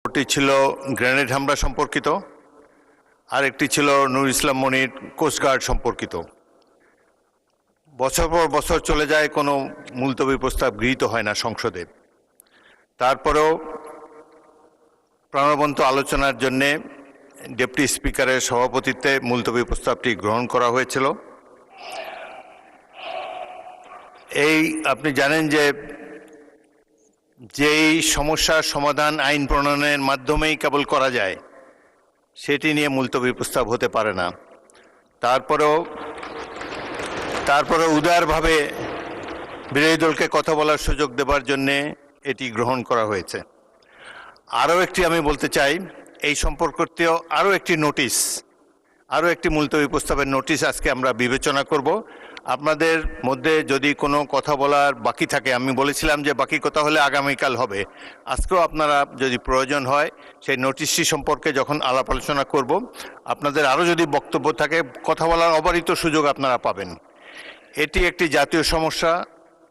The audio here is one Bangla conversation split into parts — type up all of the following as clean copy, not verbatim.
ওটি ছিল গ্রেনেড হামলা সম্পর্কিত, আর একটি ছিল নূর ইসলাম মনির কোস্টগার্ড সম্পর্কিত। বছর পর বছর চলে যায়, কোনো মুলতবি প্রস্তাব গৃহীত হয় না সংসদে। তারপরেও প্রাণবন্ত আলোচনার জন্যে ডেপুটি স্পিকারের সভাপতিত্বে মুলতবি প্রস্তাবটি গ্রহণ করা হয়েছিল। আপনি জানেন যে যেই সমস্যার সমাধান আইন প্রণয়নের মাধ্যমেই কেবল করা যায়, সেটি নিয়ে মুলতবি প্রস্তাব হতে পারে না। তারপরে উদারভাবে বিরোধী দলকে কথা বলার সুযোগ দেবার জন্যে এটি গ্রহণ করা হয়েছে। আরও একটি আমি বলতে চাই, এই সম্পর্কিত আরও একটি মুলতবি প্রস্তাবের নোটিশ আজকে আমরা বিবেচনা করব। আপনাদের মধ্যে যদি কোনো কথা বলার বাকি থাকে, আমি বলেছিলাম যে বাকি কথা হলে আগামীকাল হবে, আজকেও আপনারা যদি প্রয়োজন হয় সেই নোটিশটি সম্পর্কে যখন আলাপ আলোচনা করব, আপনাদের আরও যদি বক্তব্য থাকে কথা বলার অবারিত সুযোগ আপনারা পাবেন। এটি একটি জাতীয় সমস্যা,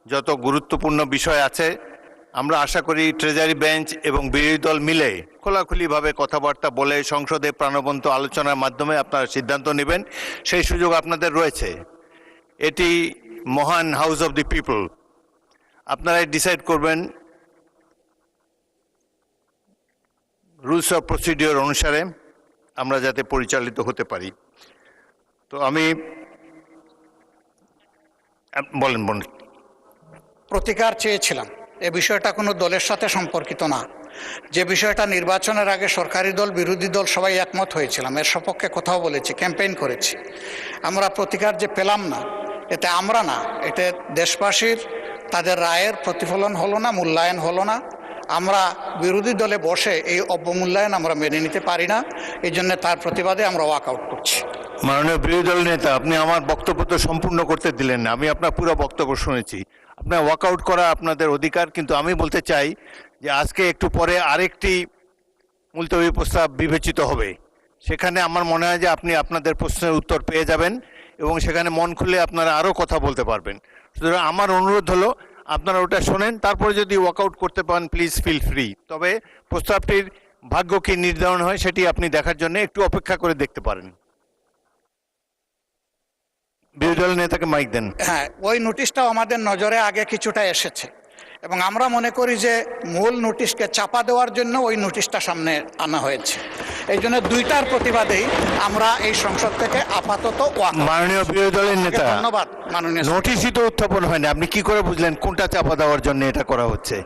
যত গুরুত্বপূর্ণ বিষয় আছে আমরা আশা করি ট্রেজারি বেঞ্চ এবং বিরোধী দল মিলে খোলাখুলিভাবে কথাবার্তা বলে সংসদে প্রাণবন্ত আলোচনার মাধ্যমে আপনারা সিদ্ধান্ত নেবেন, সেই সুযোগ আপনাদের রয়েছে। এটি মহান হাউস অব দি পিপল, আপনারাই ডিসাইড করবেন রুলস অফ প্রসিডিওর অনুসারে আমরা যাতে পরিচালিত হতে পারি। তো আমি বলেন। প্রতিকার চেয়েছিলাম। এ বিষয়টা কোনো দলের সাথে সম্পর্কিত না। যে বিষয়টা নির্বাচনের আগে সরকারি দল বিরোধী দল সবাই একমত হয়েছিলাম, এর সপক্ষে কথাও বলেছি, ক্যাম্পেইন করেছি। আমরা প্রতিকার যে পেলাম না, এতে আমরা না, এতে দেশবাসীর তাদের রায়ের প্রতিফলন হলো না, মূল্যায়ন হলো না। আমরা বিরোধী দলে বসে এই অবমূল্যায়ন আমরা মেনে নিতে পারি না, এই জন্য তার প্রতিবাদে আমরা ওয়াকআউট করছি। মাননীয় বিরোধী দল নেতা, আপনি আমার বক্তব্য তো সম্পূর্ণ করতে দিলেন না। আমি আপনার পুরো বক্তব্য শুনেছি। আপনার ওয়াকআউট করা আপনাদের অধিকার, কিন্তু আমি বলতে চাই যে আজকে একটু পরে আরেকটি মুলতবি প্রস্তাব বিবেচিত হবে। সেখানে আমার মনে হয় যে আপনি আপনাদের প্রশ্নের উত্তর পেয়ে যাবেন এবং সেখানে মন খুলে আপনারা আরও কথা বলতে পারবেন। সুতরাং আমার অনুরোধ হলো আপনারা ওটা শোনেন, তারপরে যদি ওয়াকআউট করতে পারেন প্লিজ ফিল ফ্রি। তবে প্রস্তাবটির ভাগ্য কি নির্ধারণ হয় সেটি আপনি দেখার জন্য একটু অপেক্ষা করে দেখতে পারেন। বিরোধী দল নেতাকে মাইক দেন। হ্যাঁ, ওই নোটিশটাও আমাদের নজরে আগে কিছুটা এসেছে এবং আমরা মনে করি যে মূল নোটিশকে চাপা দেওয়ার জন্য ওই নোটিশটা সামনে আনা হয়েছে। এই জন্য দুইটার প্রতিবাদেই আমরা এই সংসদ থেকে আপাতত মাননীয় বিরোধী দলের নেতা, ধন্যবাদ। মাননীয় নোটিশই তো উত্থাপন হয়নি, আপনি কি করে বুঝলেন কোনটা চাপা দেওয়ার জন্য এটা করা হচ্ছে?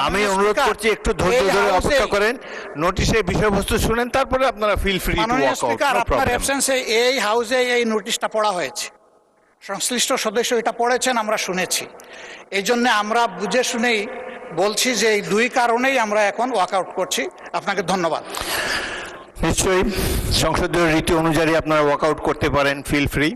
আমি অনুরোধ করছি একটু ধৈর্য ধরে অপেক্ষা করেন, নোটিশের বিষয়বস্তু শুনেন, তারপরে আপনারা feel free to walk out. আপনার অ্যাবসেন্সে এই হাউসে এই নোটিশটা পড়া হয়েছে, সংশ্লিষ্ট সদস্য এটা পড়েছেন, আমরা শুনেছি। এই জন্য আমরা বুঝে শুনেই বলছি যে এই দুই কারণেই আমরা এখন ওয়াকআউট করছি। আপনাকে ধন্যবাদ। নিশ্চয়ই সংসদীয় রীতি অনুযায়ী আপনারা ওয়াকআউট করতে পারেন, ফিল ফ্রি।